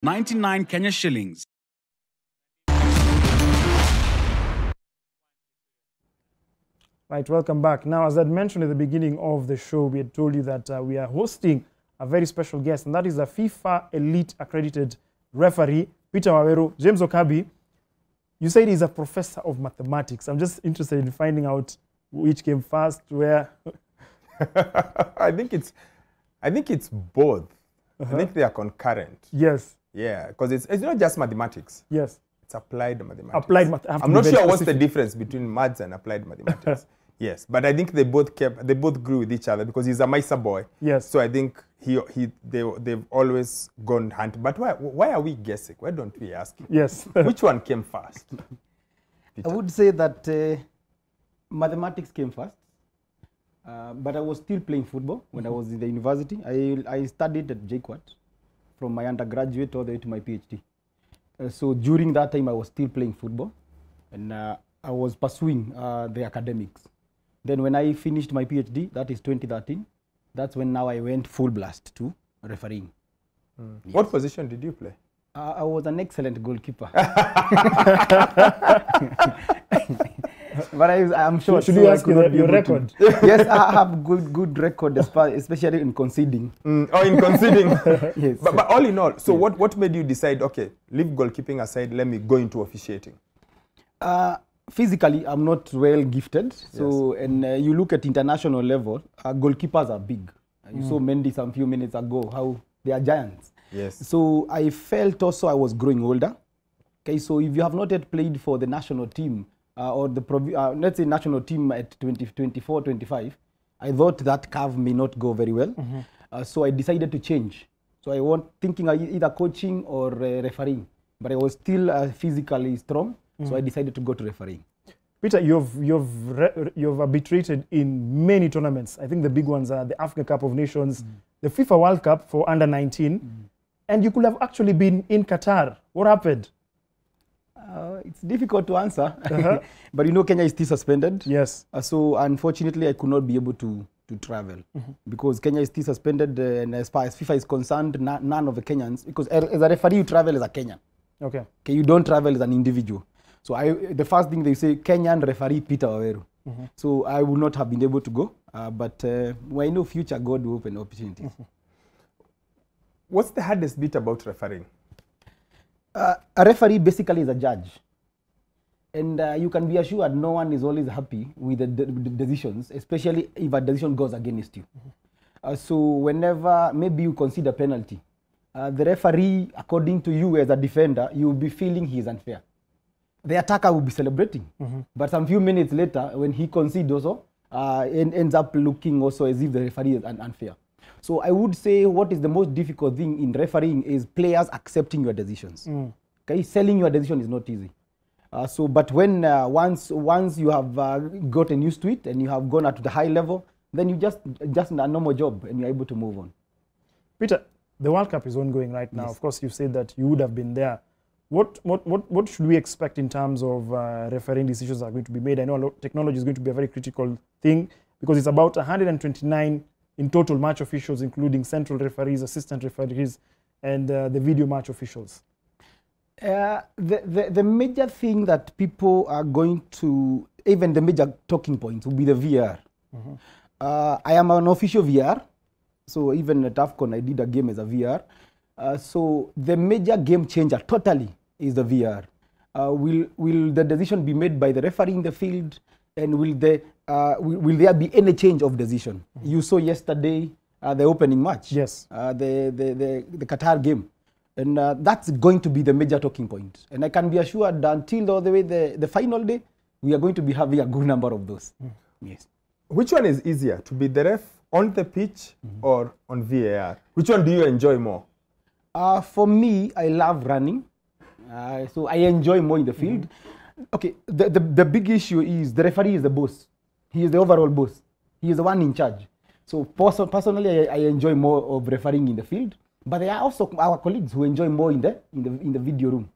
99 Kenya shillings. Right, welcome back. Now, as I'd mentioned at the beginning of the show, we had told you that we are hosting a very special guest, and that is a FIFA Elite accredited referee, Peter Waweru. James Okabi, you said he's a professor of mathematics. I'm just interested in finding out which came first, where. I think it's both. I think they are concurrent. Yes. Yeah, because it's not just mathematics. Yes. It's applied mathematics. Applied math. I'm not sure what's the difference between maths and applied mathematics. Yes, but I think they both grew with each other because he's a Maisa boy. Yes. So I think they've always gone hand. But why are we guessing? Why don't we ask him? Yes. Which one came first? I would say that mathematics came first, but I was still playing football when I was in the university. I studied at JKUAT from my undergraduate all the way to my PhD. So during that time, I was still playing football, and I was pursuing the academics. Then when I finished my PhD, that is 2013, that's when now I went full blast to refereeing. Yes. What position did you play? I was an excellent goalkeeper. But I'm sure. Should you ask your record? Yes, I have good record, especially in conceding. Oh, in conceding. Yes. But all in all, so yes. What made you decide, okay, leave goalkeeping aside, let me go into officiating? Physically, I'm not well gifted. So, yes. And you look at international level, goalkeepers are big. You saw Mendy some few minutes ago, how they are giants. Yes. So I felt also I was growing older. Okay, so if you have not yet played for the national team, or the let's say national team at 24, 25, I thought that curve may not go very well. So I decided to change. So I was thinking either coaching or refereeing, but I was still physically strong. So I decided to go to refereeing. Peter, you've arbitrated in many tournaments. I think the big ones are the Africa Cup of Nations, the FIFA World Cup for under 19, and you could have actually been in Qatar. What happened? It's difficult to answer, but you know Kenya is still suspended. Yes. So unfortunately, I could not be able to travel because Kenya is still suspended, and as far as FIFA is concerned, none of the Kenyans, because as a referee you travel as a Kenyan. Okay, you don't travel as an individual. So the first thing they say, Kenyan referee Peter Waweru. So I would not have been able to go, but when I know future, God will open opportunities. What's the hardest bit about refereeing? A referee basically is a judge. And you can be assured no one is always happy with the decisions, especially if a decision goes against you. So whenever maybe you consider penalty, the referee, according to you as a defender, you will be feeling he is unfair. The attacker will be celebrating. But some few minutes later, when he concedes also, ends up looking also as if the referee is unfair. So I would say what is the most difficult thing in refereeing is players accepting your decisions. Okay, selling your decision is not easy. But when once you have gotten used to it and you have gone up to the high level, then you just a normal job and you're able to move on. Peter, the World Cup is ongoing right now. Yes. Of course, you said that you would have been there. What should we expect in terms of refereeing decisions that are going to be made? I know technology is going to be a very critical thing because it's about 129 in total match officials, including central referees, assistant referees, and the video match officials. The major thing that people are going to, even the major talking points, will be the VR. I am an official VR, so even at AFCON I did a game as a VR. So the major game changer totally is the VR. Will the decision be made by the referee in the field, and will there be any change of decision? You saw yesterday the opening match, yes, the Qatar game. And that's going to be the major talking point. And I can be assured that until all the way the final day, we are going to be having a good number of those. Yes. Which one is easier, to be the ref on the pitch or on VAR? Which one do you enjoy more? For me, I love running. So I enjoy more in the field. Okay, the big issue is the referee is the boss. He is the overall boss. He is the one in charge. So personally, I enjoy more of refereeing in the field. But there are also our colleagues who enjoy more in the video room.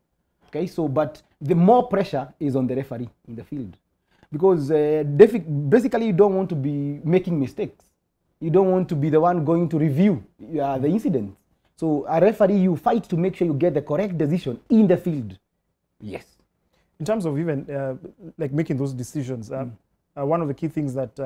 Okay, so but the more pressure is on the referee in the field, because basically you don't want to be making mistakes. You don't want to be the one going to review the incident. So a referee, you fight to make sure you get the correct decision in the field. Yes. In terms of even like making those decisions, one of the key things that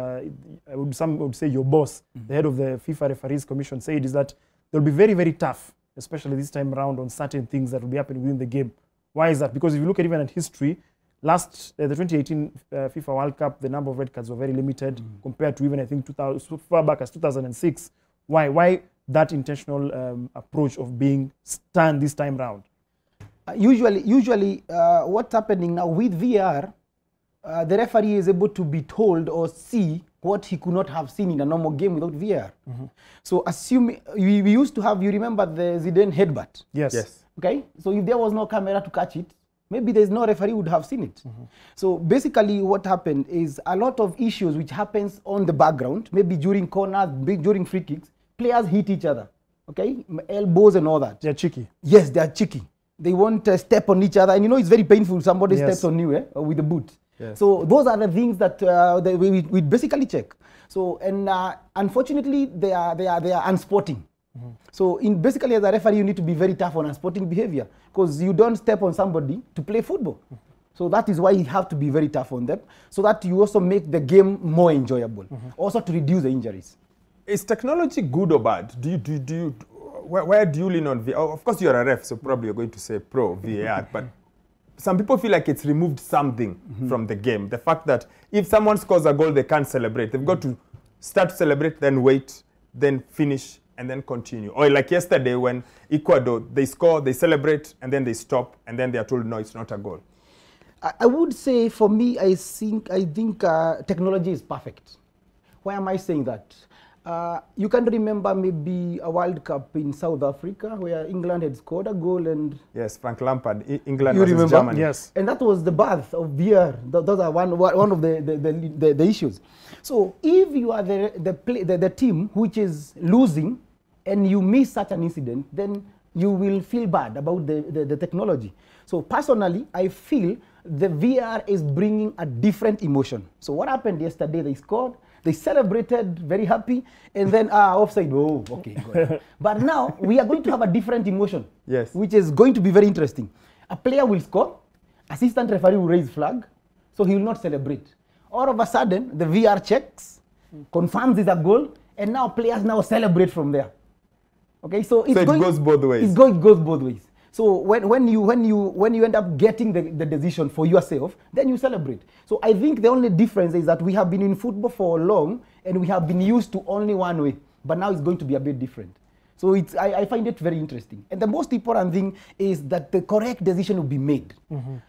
some would say your boss, the head of the FIFA Referees Commission, said is that they'll be very, very tough, especially this time around, on certain things that will be happening within the game. Why is that? Because if you look at even at history, the 2018 FIFA World Cup, the number of red cards were very limited compared to even, I think, so far back as 2006. Why that intentional approach of being stern this time round? Usually, what's happening now with VR, the referee is able to be told or see what he could not have seen in a normal game without VR. So assuming, we used to have, you remember the Zidane headbutt? Yes. Okay, so if there was no camera to catch it, maybe there's no referee would have seen it. So basically what happened is a lot of issues which happens on the background, maybe during corners, during free kicks, players hit each other, okay, elbows and all that. They're cheeky. Yes, they're cheeky. They won't step on each other, and you know it's very painful. Somebody steps on you with the boot. Yes. So those are the things that we basically check. So and unfortunately they are unsporting. So basically as a referee you need to be very tough on unsporting behavior because you don't step on somebody to play football. So that is why you have to be very tough on them, so that you also make the game more enjoyable. Also to reduce the injuries. Is technology good or bad? Where do you lean on VAR? Of course, you're a ref, so probably you're going to say pro VAR, but some people feel like it's removed something from the game. The fact that if someone scores a goal, they can't celebrate. They've got to start to celebrate, then wait, then finish, and then continue. Or like yesterday when Ecuador, they score, they celebrate, and then they stop, and then they are told, no, it's not a goal. I would say for me, I think technology is perfect. Why am I saying that? You can remember maybe a World Cup in South Africa where England had scored a goal and... Yes, Frank Lampard, England you versus remember? Germany. Yes. And that was the birth of VR. Those are one of the issues. So if you are the team which is losing and you miss such an incident, then you will feel bad about the technology. So personally, I feel the VR is bringing a different emotion. So what happened yesterday, they scored, they celebrated, very happy, and then offside. Oh, okay, good. But now we are going to have a different emotion, yes, which is going to be very interesting. A player will score, assistant referee will raise flag, so he will not celebrate. All of a sudden, the VR checks, confirms it's a goal, and now players now celebrate from there. Okay, so it goes both ways. It goes both ways. So when you end up getting the decision for yourself, then you celebrate. So I think the only difference is that we have been in football for long and we have been used to only one way, but now it's going to be a bit different. So I find it very interesting. And the most important thing is that the correct decision will be made.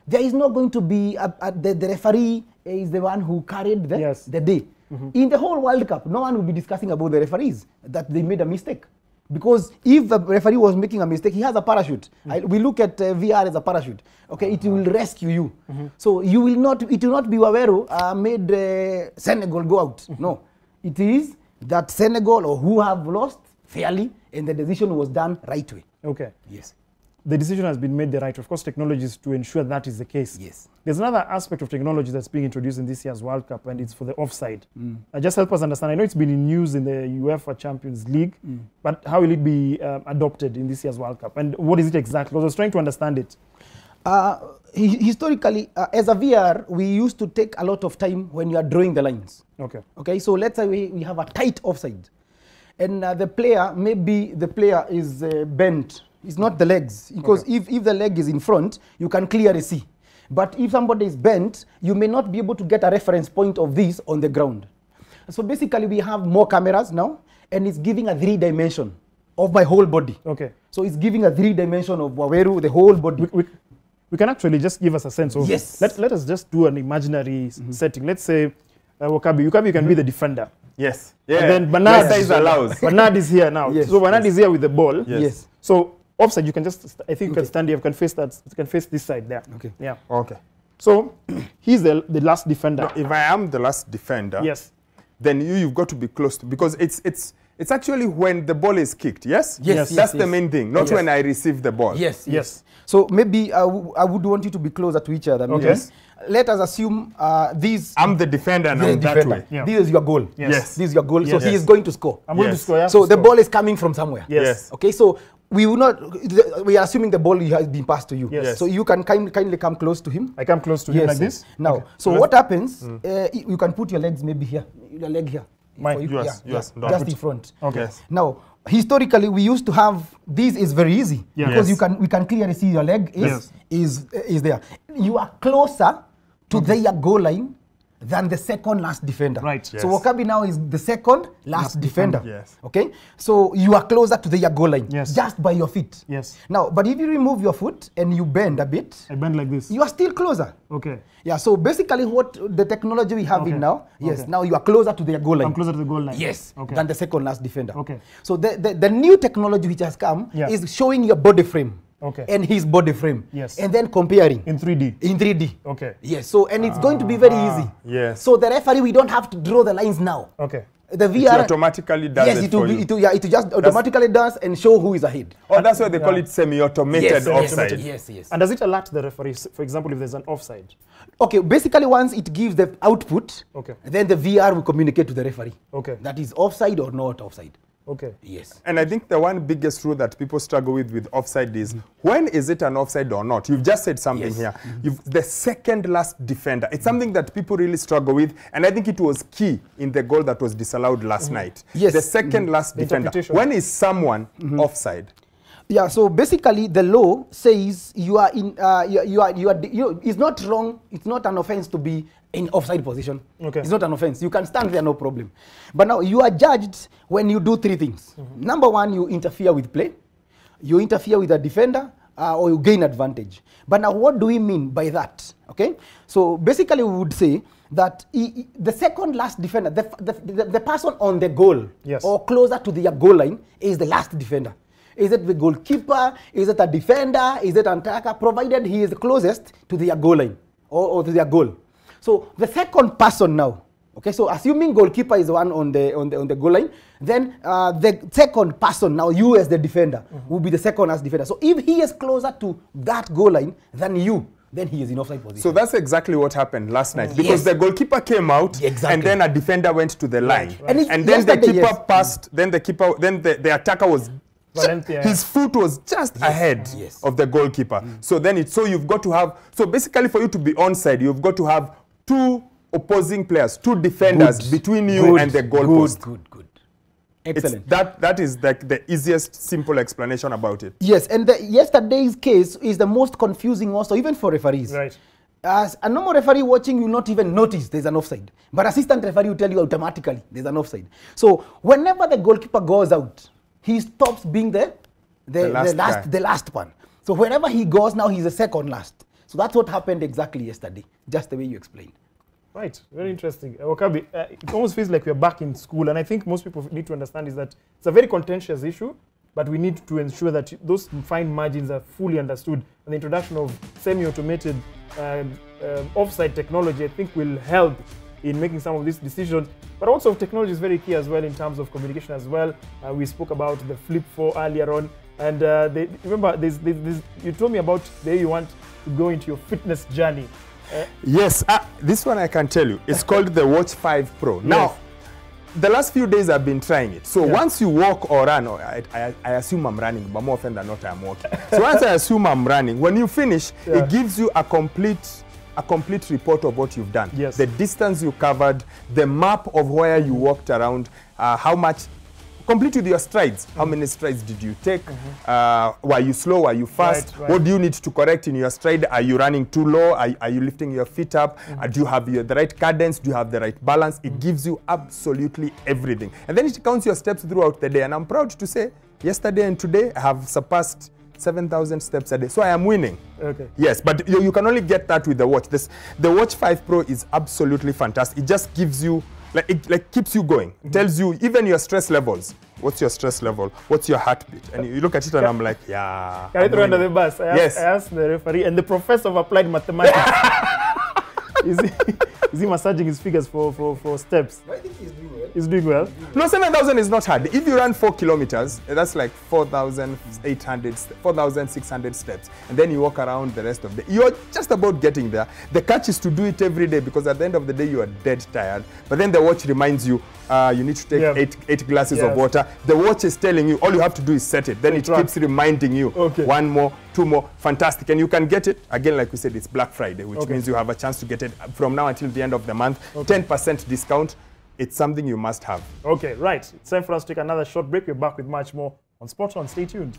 There is not going to be the referee is the one who carried the day. In the whole World Cup, no one will be discussing about the referees, that they made a mistake. Because if the referee was making a mistake, he has a parachute. We look at VR as a parachute. Okay, it will rescue you. So it will not be Waweru made Senegal go out. No, it is that Senegal or who have lost fairly, and the decision was done right way. Okay. Yes. The decision has been made the right way. Of course, technology is to ensure that is the case. Yes. There's another aspect of technology that's being introduced in this year's World Cup, and it's for the offside. Just help us understand. I know it's been in news in the UEFA Champions League, but how will it be adopted in this year's World Cup? And what is it exactly? Because I was trying to understand it. Historically, as a VR, we used to take a lot of time when you are drawing the lines. Okay. Okay, so let's say we have a tight offside. And the player is bent. It's not the legs, because if the leg is in front, you can clearly see. But if somebody is bent, you may not be able to get a reference point of this on the ground. So basically, we have more cameras now, and it's giving a 3-dimension of my whole body. Okay. So it's giving a 3-dimension of Waweru, the whole body. We can actually just give us a sense of... Yes. Let us just do an imaginary setting. Let's say, Wakabi, can be the defender. Yes. Yeah. And then Bernard is here now. Yes. So Bernard is here with the ball. Yes. So offside, you can just, I think you can stand here, you can face that, you can face this side there. Okay. Yeah. Okay. So he's the last defender. Now, if I am the last defender, yes, then you've got to be close to, because it's actually when the ball is kicked, yes? Yes. That's the main thing, not when I receive the ball. Yes. So maybe I would want you to be closer to each other. Okay. Yes. Let us assume these... I'm the defender and I'm that way. Yeah. This is your goal. Yes. This is your goal. Yes. So he is going to score. I'm going to score. So the ball is coming from somewhere. Yes. Okay, so we will not. We are assuming the ball has been passed to you. Yes. So you can kindly come close to him. I come close to him like this? Now, Okay. so what happens? You can put your legs maybe here. Your leg here. Mine? For you. Yours, yours. Yeah, just in front. Okay. Yes. Now, historically, we used to have, this is very easy. Yeah. Because Yes. we can clearly see your leg is there. You are closer to their goal line than the second last defender. Right. Yes. So Wakabi now is the second last defender. Yes. Okay. So you are closer to their goal line. Yes. Just by your feet. Yes. Now, but if you remove your foot and you bend a bit, I bend like this. you are still closer. Okay. Yeah. So basically, what the technology we have Okay. in now, yes, Okay. now you are closer to their goal line. I'm closer to the goal line. Yes, Okay. than the second last defender. Okay. So the new technology which has come Yeah. is showing your body frame Okay. and his body frame. Yes. And then comparing In 3D. in 3D. Okay. Yes. So and it's going to be very easy. Yes. So the referee, we don't have to draw the lines now. Okay. The It VR automatically does yes, it it will for be, you. it will, yeah, it will just automatically does and show who is ahead. Oh, that's why they call it semi-automated offside. Yes, yes. And does it alert the referee, for example, if there's an offside? Okay, basically once it gives the output, Okay. then the VR will communicate to the referee. Okay. That is offside or not offside. Okay. Yes. And I think the one biggest rule that people struggle with offside is when is it an offside or not? You've just said something Yes. here. The second last defender. It's something that people really struggle with, and I think it was key in the goal that was disallowed last night. Yes. The second last The defender. interpretation. When is someone offside? Yeah, so basically the law says you are in, it's not wrong, it's not an offense to be in offside position. Okay. It's not an offense. You can stand there, no problem. But now you are judged when you do three things. Number one, you interfere with play, you interfere with a defender, or you gain advantage. But now what do we mean by that? Okay, so basically we would say that the second last defender, the person on the goal Yes. or closer to the goal line is the last defender. Is it the goalkeeper? Is it a defender? Is it an attacker? Provided he is the closest to their goal line or to their goal. So the second person now, okay, so assuming goalkeeper is the one on the goal line, then the second person now, you as the defender, will be the second as defender. So if he is closer to that goal line than you, then he is in offside position. So that's exactly what happened last night, because Yes. the goalkeeper came out Exactly. and then a defender went to the line. And it's And then the yesterday, keeper yes. passed, then the attacker was Valencia. his foot was just ahead Yes. of the goalkeeper. So then you've got to have, so basically for you to be onside, you've got to have two opposing players, two defenders Good. between you Good. and the goalpost. Good. It's Excellent. that is like the easiest simple explanation about it. Yes, and yesterday's case is the most confusing also, even for referees. Right. As a normal referee watching, you will not even notice there's an offside. But assistant referee will tell you automatically there's an offside. So whenever the goalkeeper goes out, he stops being the last one. So wherever he goes now, he's the second last. So that's what happened exactly yesterday, just the way you explained. Right, very interesting. Wakabi, it almost feels like we're back in school, and I think most people need to understand is that it's a very contentious issue, but we need to ensure that those fine margins are fully understood. And the introduction of semi-automated offside technology, I think, will help in making some of these decisions. But also technology is very key as well in terms of communication as well. We spoke about the Flip 4 earlier on, and remember, you told me about the way you want to go into your fitness journey. Yes, this one I can tell you. It's called the Watch 5 Pro. Now, the last few days I've been trying it. So once you walk or run, or I assume I'm running, but more often than not I'm walking. So once I assume I'm running, when you finish, it gives you a complete report of what you've done. Yes. The distance you covered, the map of where you walked around, how much, complete with your strides. How many strides did you take? Were you slow? Were you fast? Right. What do you need to correct in your stride? Are you running too low? Are you lifting your feet up? Do you have the right cadence? Do you have the right balance? It gives you absolutely everything. And then it counts your steps throughout the day. And I'm proud to say, yesterday and today, I have surpassed 7,000 steps a day. So I am winning. Okay. Yes, but you can only get that with the watch. The Watch 5 Pro is absolutely fantastic. It just gives you, it keeps you going. It tells you even your stress levels. What's your stress level? What's your heartbeat? And you look at it and I'm like, yeah. Can I throw under the bus? I asked the referee and the professor of applied mathematics. Is he massaging his figures for steps? I think he's doing well. He's doing well. No, 7,000 is not hard. If you run 4 kilometers, that's like 4,600 steps. And then you walk around the rest of the day. You're just about getting there. The catch is to do it every day because at the end of the day, you are dead tired. But then the watch reminds you, you need to take eight glasses of water. The watch is telling you, all you have to do is set it. Then it keeps reminding you, 1 more, 2 more. Fantastic. And you can get it, again, like we said, it's Black Friday, which means you have a chance to get it from now until the end of the month. 10% discount. It's something you must have. Okay, right. It's time for us to take another short break. We're back with much more on Spot On. Stay tuned.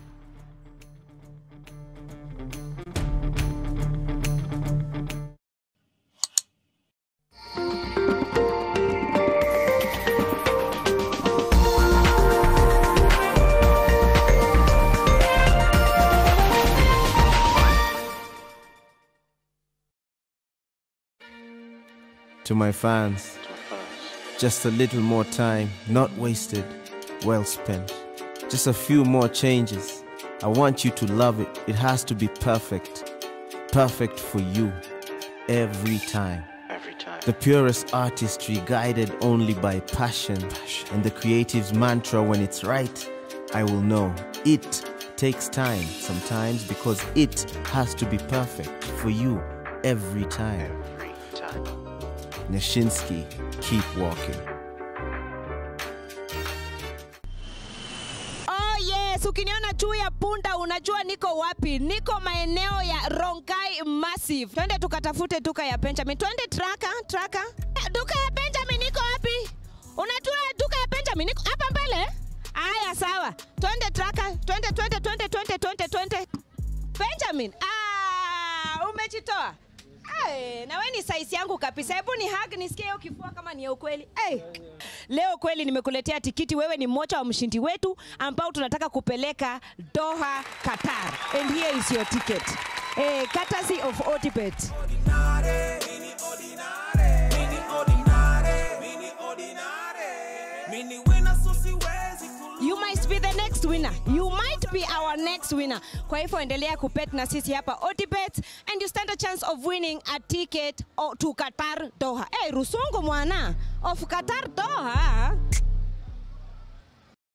To my fans, just a little more time, not wasted, well spent. Just a few more changes. I want you to love it. It has to be perfect. Perfect for you. Every time. The purest artistry guided only by passion. And the creative's mantra, when it's right, I will know. It takes time sometimes because it has to be perfect for you every time. Neshinsky, keep walking. Oh yes, ukiniona juu ya punda unajua niko wapi? Niko maeneo ya Rongai Massive. Twende tukatafute duka ya Benjamin. Twende tracker. Duka ya Benjamin niko wapi? Unajua duka ya Benjamin niko hapa mbele? Aya sawa. Twende tracker. Twende. Benjamin. Umejitoa. Na wewe ni size yangu kabisa. Hebu ni hug nisikie hiyo kifua kama ni ya ukweli. Leo kweli nimekuletea tikiti. Wewe ni mmoja wa mshindi wetu ambao tunataka kupeleka Doha, Qatar. And here is your ticket. Courtesy of Otibet. You might be the next winner. You might be our next winner. Kwa hivyo endelea kupet na sisi hapa Otibet and you stand a chance of winning a ticket to Qatar Doha. Rusungu mwana of Qatar Doha.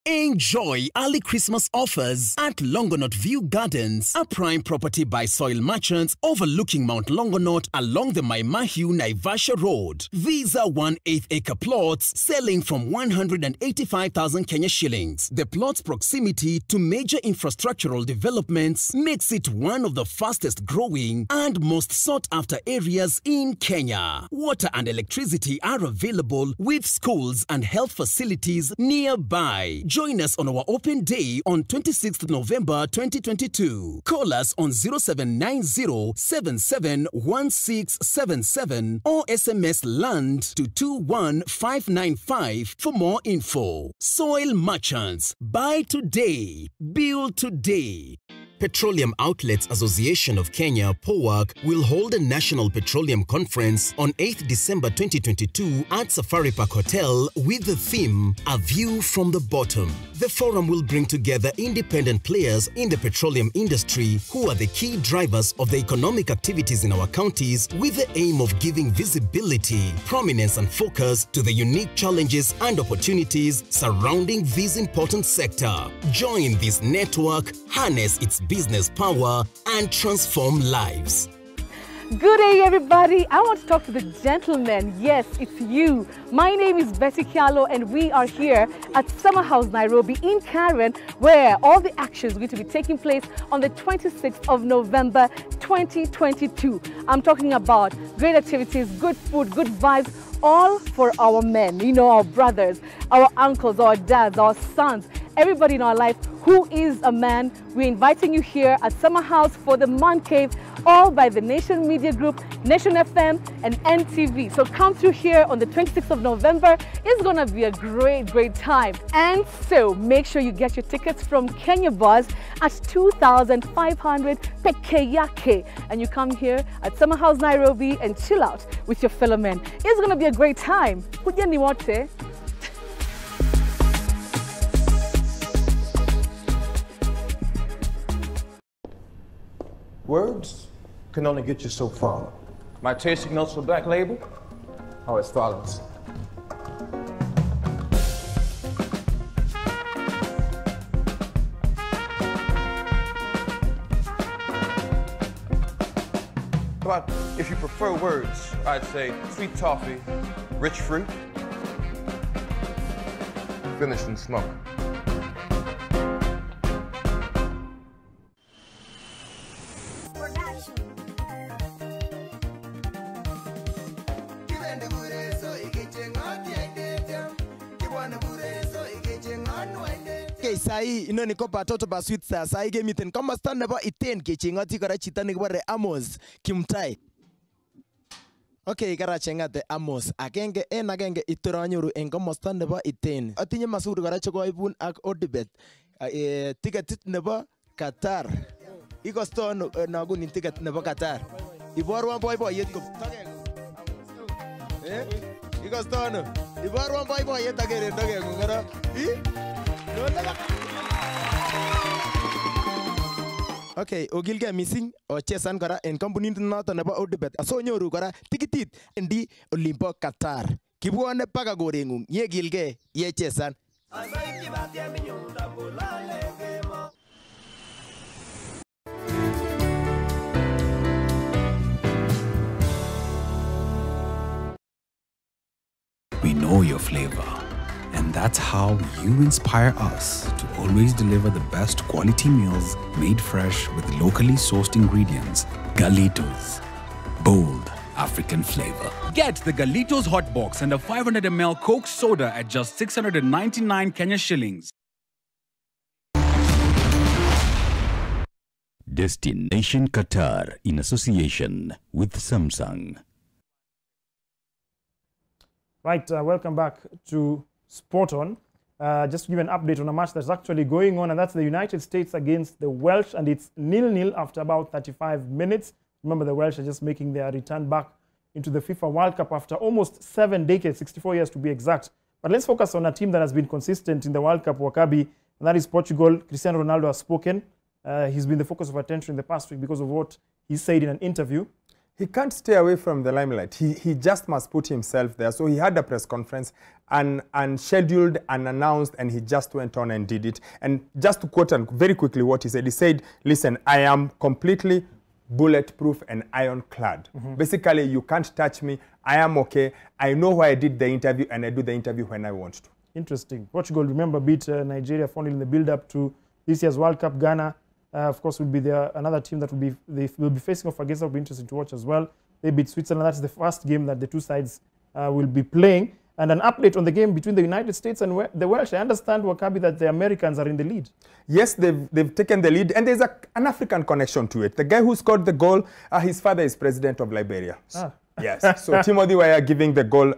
Enjoy early Christmas offers at Longonot View Gardens, a prime property by soil merchants overlooking Mount Longonot along the Maimahiu Naivasha Road. These are 1/8 acre plots selling from 185,000 Kenya shillings. The plot's proximity to major infrastructural developments makes it one of the fastest growing and most sought after areas in Kenya. Water and electricity are available with schools and health facilities nearby. Join us on our open day on 26th November 2022. Call us on 0790-771677 or SMS LAND to 21595 for more info. Soil Merchants. Buy today. Build today. Petroleum Outlets Association of Kenya, POAC, will hold a National Petroleum Conference on 8th December 2022 at Safari Park Hotel with the theme, A View from the Bottom. The forum will bring together independent players in the petroleum industry who are the key drivers of the economic activities in our counties with the aim of giving visibility, prominence and focus to the unique challenges and opportunities surrounding this important sector. Join this network, harness its business power and transform lives. Good day, everybody. I want to talk to the gentleman. Yes, it's you. My name is Betty Kialo, and we are here at Summer House, Nairobi, in Karen, where all the action is going to be taking place on the 26th of November, 2022. I'm talking about great activities, good food, good vibes, all for our men, you know, our brothers, our uncles, our dads, our sons, everybody in our life who is a man. We're inviting you here at Summer House for the Man Cave, all by the Nation Media Group, Nation FM, and NTV. So come through here on the 26th of November. It's going to be a great, great time. And so make sure you get your tickets from Kenya Buzz at 2,500 peke yake. And you come here at Summer House, Nairobi, and chill out with your fellow men. It's going to be a great time. Kujeni wote. Words can only get you so far. My tasting notes for Black Label are as follows. But if you prefer words, I'd say sweet toffee, rich fruit, finished in smoke. Sai inoni ko batoto ba sweet sa sai gemiten komosta nebo iten kechengoti kora chito nekibore Amos Kimtai. Okay, karachengate Amos agenge en agenge itoranyoru en komosta nebo iten. Atinye masuri kora chekoibun ak Odibet ticket nebo Qatar. Ikosto nagunin ticket nebo Qatar. Iborwan boiboiyet ko ikosto ano? Iborwan boiboiyet agere ndogengung kora. Okay, ogilge missing ochesan kora en kampunit noton nebo Odibet. Asonyoru kora tikitit endi olimpo Qatar. Kibwone paka korengung yegilge yechesan. We know your flavor, and that's how you inspire us to always deliver the best quality meals made fresh with locally sourced ingredients. Galitos, bold African flavor. Get the Galitos Hot Box and a 500 ml Coke soda at just 699 Kenya shillings. Destination Qatar in association with Samsung. Right, welcome back to Sport On. Just to give an update on a match that's actually going on, and that's the United States against the Welsh, and it's 0-0 after about 35 minutes. Remember, the Welsh are just making their return back into the FIFA World Cup after almost 7 decades, 64 years to be exact. But let's focus on a team that has been consistent in the World Cup, Wakabi, and that is Portugal. Cristiano Ronaldo has spoken. He's been the focus of attention in the past week because of what he said in an interview. He can't stay away from the limelight. He just must put himself there. So he had a press conference and scheduled and announced, and he just went on and did it. And just to quote very quickly what he said, listen, I am completely bulletproof and ironclad. Basically, you can't touch me. I am okay. I know why I did the interview, and I do the interview when I want to. Interesting. Portugal, remember, beat Nigeria 4-0 in the build-up to this year's World Cup. Ghana, of course, will be there. Another team that will be facing off against. That will be interesting to watch as well. They beat Switzerland. That's the first game that the two sides will be playing. And an update on the game between the United States and the Welsh. I understand, Wakabi, that the Americans are in the lead. Yes, they've taken the lead, and there's an African connection to it. The guy who scored the goal, his father is president of Liberia. Yes, so Timothy Weah giving the goal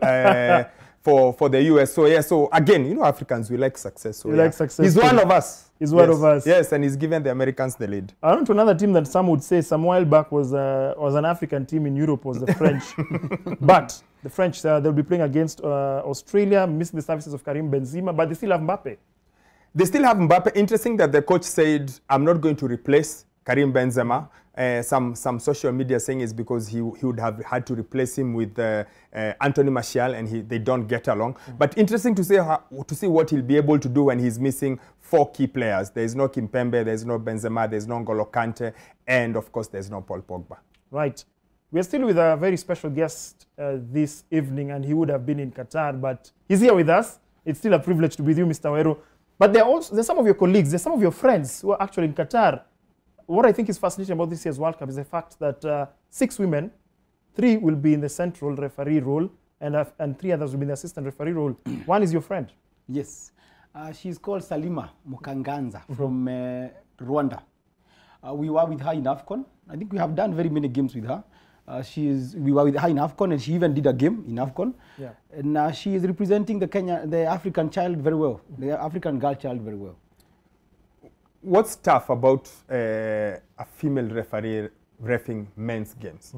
for the US. So yeah, so again, you know, Africans, we like success. So, like success. He's one of us. He's one of us. Yes, and he's given the Americans the lead. I went to another team that some would say some while back was an African team in Europe, was the French. But the French, they'll be playing against Australia, missing the services of Karim Benzema, but they still have Mbappe. They still have Mbappe. Interesting that the coach said, I'm not going to replace Karim Benzema. Some social media saying it's because he would have had to replace him with Anthony Martial, and they don't get along. But interesting to see what he'll be able to do when he's missing 4 key players. There's no Kimpembe, there's no Benzema, there's no N'Golo Kante, and of course there's no Paul Pogba. Right. We're still with a very special guest this evening, and he would have been in Qatar, but he's here with us. It's still a privilege to be with you, Mr. Waweru. But there's some of your colleagues, there's some of your friends who are actually in Qatar. What I think is fascinating about this year's World Cup is the fact that 6 women, 3 will be in the central referee role, and 3 others will be in the assistant referee role. One is your friend. Yes. She's called Salima Mukanganza from Rwanda. We were with her in AFCON. I think we have done very many games with her. We were with her in AFCON, and she even did a game in AFCON. Yeah. And she is representing the African child very well, the African girl child very well. What's tough about a female referee reffing men's games?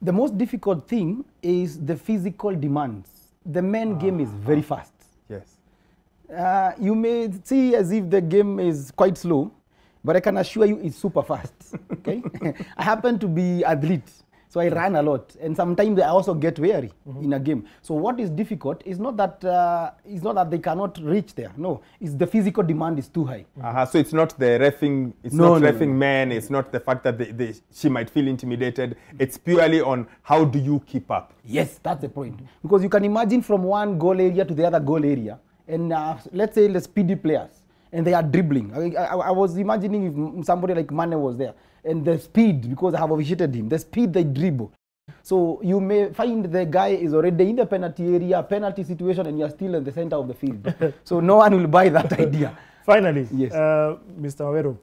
The most difficult thing is the physical demands. The men game is very fast. Yes. You may see as if the game is quite slow, but I can assure you it's super fast. Okay. I happen to be athlete, So I ran a lot, and sometimes I also get weary in a game. So what is difficult is not that they cannot reach there. No, it's the physical demand is too high. So it's not the reffing, it's not reffing men, it's not the fact that she might feel intimidated. It's purely on how do you keep up. Yes, that's the point. Because you can imagine from one goal area to the other goal area, and let's say the speedy players, and they are dribbling. I was imagining if somebody like Mane was there, and the speed, because I have officiated him, the speed they dribble. So you may find the guy is already in the penalty area, penalty situation, and you are still in the center of the field. So no one will buy that idea. Finally, yes. Mr. Waweru,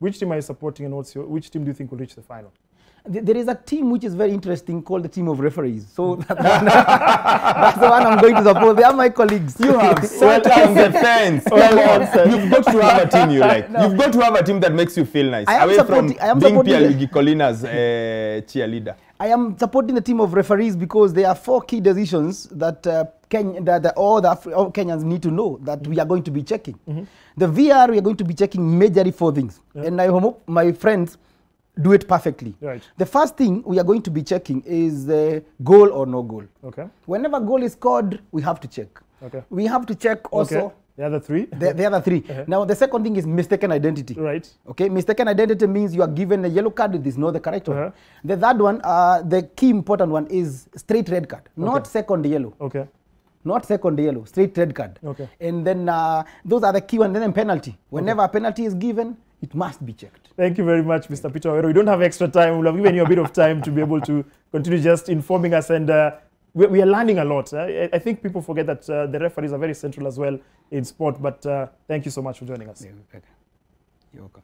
which team are you supporting, and which team do you think will reach the final? There is a team which is very interesting called the team of referees. So that's the one I'm going to support. They are my colleagues. You have set on the fence. You've got to have a team you like. No. You've got to have a team that makes you feel nice. Away from being Pierre Colina's cheerleader. I am supporting the team of referees because there are 4 key decisions that all Kenyans need to know that we are going to be checking. The VR, we are going to be checking majorly 4 things. Yeah. And I hope my friends do it perfectly. Right. The first thing we are going to be checking is goal or no goal. Okay. Whenever goal is scored, we have to check. Okay. We have to check also. Okay. The other 3? The other 3. Now, the second thing is mistaken identity. Right. Okay, mistaken identity means you are given a yellow card, this is not the correct one. The third one, the key important one is straight red card, not second yellow. Okay. Not second yellow, straight red card. Okay. And then those are the key ones. And then penalty. Whenever a penalty is given, it must be checked. Thank you very much, Mr. Peter Waweru. We don't have extra time. We'll have given you a bit of time to be able to continue just informing us, and we are learning a lot. I think people forget that the referees are very central as well in sport, but thank you so much for joining us. You're welcome.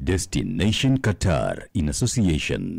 Destination Qatar in association